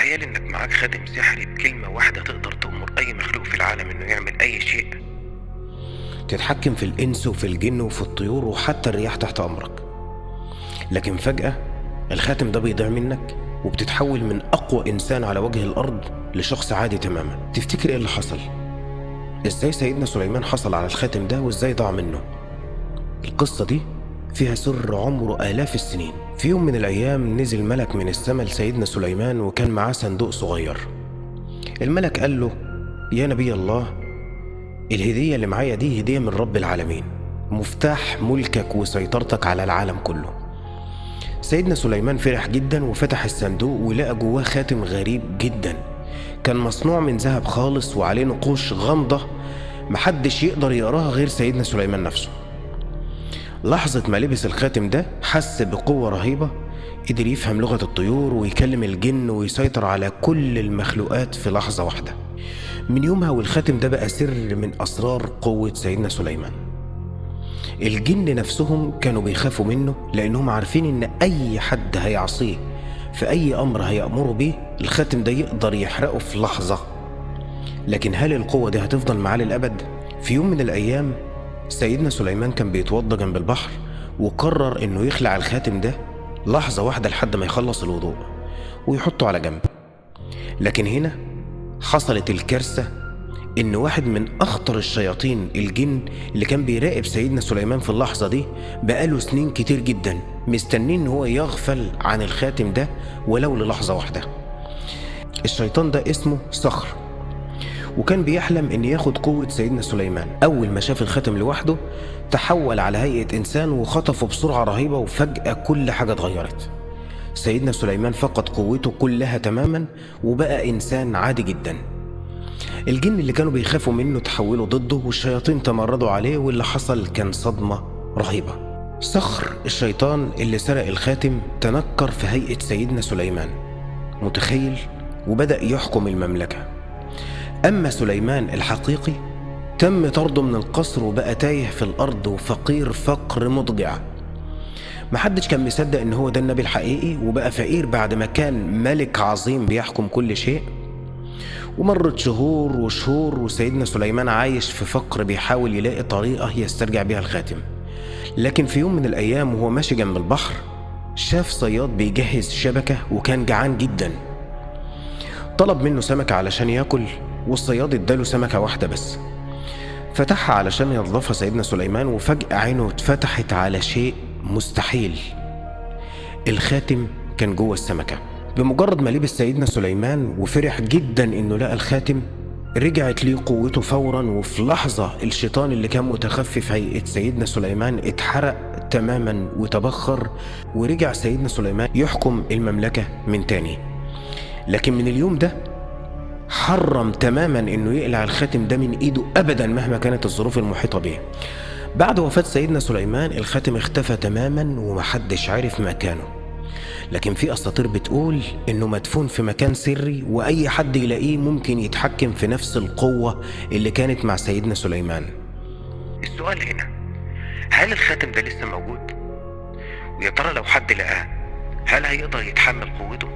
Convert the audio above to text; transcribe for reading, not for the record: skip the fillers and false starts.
تخيل انك معاك خاتم سحري بكلمة واحدة تقدر تأمر اي مخلوق في العالم انه يعمل اي شيء. تتحكم في الإنس وفي الجن وفي الطيور وحتى الرياح تحت أمرك. لكن فجأة الخاتم ده بيضيع منك وبتتحول من أقوى إنسان على وجه الأرض لشخص عادي تماما. تفتكر إيه اللي حصل؟ إزاي سيدنا سليمان حصل على الخاتم ده وإزاي ضاع منه؟ القصة دي فيها سر عمره آلاف السنين. في يوم من الأيام نزل ملك من السماء لسيدنا سليمان وكان معاه صندوق صغير. الملك قال له: يا نبي الله، الهدية اللي معايا دي هدية من رب العالمين، مفتاح ملكك وسيطرتك على العالم كله. سيدنا سليمان فرح جدا وفتح الصندوق ولقى جواه خاتم غريب جدا، كان مصنوع من ذهب خالص وعليه نقوش غامضة محدش يقدر يقراها غير سيدنا سليمان نفسه. لحظة ما لبس الخاتم ده حس بقوة رهيبة، قدر يفهم لغة الطيور ويكلم الجن ويسيطر على كل المخلوقات في لحظة واحدة. من يومها والخاتم ده بقى سر من أسرار قوة سيدنا سليمان. الجن نفسهم كانوا بيخافوا منه لأنهم عارفين إن أي حد هيعصيه في أي أمر هيأمره بيه الخاتم ده يقدر يحرقه في لحظة. لكن هل القوة دي هتفضل معاه للأبد؟ في يوم من الأيام سيدنا سليمان كان بيتوضى جنب البحر وقرر إنه يخلع الخاتم ده لحظة واحدة لحد ما يخلص الوضوء ويحطه على جنب. لكن هنا حصلت الكارثة، إن واحد من أخطر الشياطين الجن اللي كان بيراقب سيدنا سليمان في اللحظة دي بقاله سنين كتير جدا مستنين إن هو يغفل عن الخاتم ده ولو للحظة واحدة. الشيطان ده اسمه صخر، وكان بيحلم إن ياخد قوة سيدنا سليمان. أول ما شاف الخاتم لوحده تحول على هيئة إنسان وخطفه بسرعة رهيبة، وفجأة كل حاجة اتغيرت. سيدنا سليمان فقد قوته كلها تماما وبقى إنسان عادي جدا. الجن اللي كانوا بيخافوا منه تحولوا ضده والشياطين تمردوا عليه، واللي حصل كان صدمة رهيبة. صخر الشيطان اللي سرق الخاتم تنكر في هيئة سيدنا سليمان، متخيل؟ وبدأ يحكم المملكة. أما سليمان الحقيقي تم طرده من القصر وبقى تايه في الأرض وفقير فقر مضجع. محدش كان مصدق إن هو ده النبي الحقيقي، وبقى فقير بعد ما كان ملك عظيم بيحكم كل شيء. ومرت شهور وشهور وسيدنا سليمان عايش في فقر بيحاول يلاقي طريقة يسترجع بيها الخاتم. لكن في يوم من الأيام وهو ماشي جنب البحر شاف صياد بيجهز شبكة وكان جعان جدا. طلب منه سمكة علشان ياكل، والصياد اداله سمكة واحدة بس. فتحها علشان يضلفها سيدنا سليمان، وفجأة عينه اتفتحت على شيء مستحيل. الخاتم كان جوه السمكة. بمجرد ما لبس سيدنا سليمان وفرح جدا انه لقى الخاتم رجعت ليه قوته فورا، وفي لحظة الشيطان اللي كان متخفي في هيئة سيدنا سليمان اتحرق تماما وتبخر، ورجع سيدنا سليمان يحكم المملكة من تاني. لكن من اليوم ده حرم تماما انه يقلع الخاتم ده من ايده ابدا مهما كانت الظروف المحيطة به. بعد وفاة سيدنا سليمان الخاتم اختفى تماما ومحدش عارف مكانه. لكن في أساطير بتقول إنه مدفون في مكان سري، وأي حد يلاقيه ممكن يتحكم في نفس القوة اللي كانت مع سيدنا سليمان. السؤال هنا، هل الخاتم ده لسه موجود؟ ويا ترى لو حد لقاه هل هيقدر يتحمل قوته؟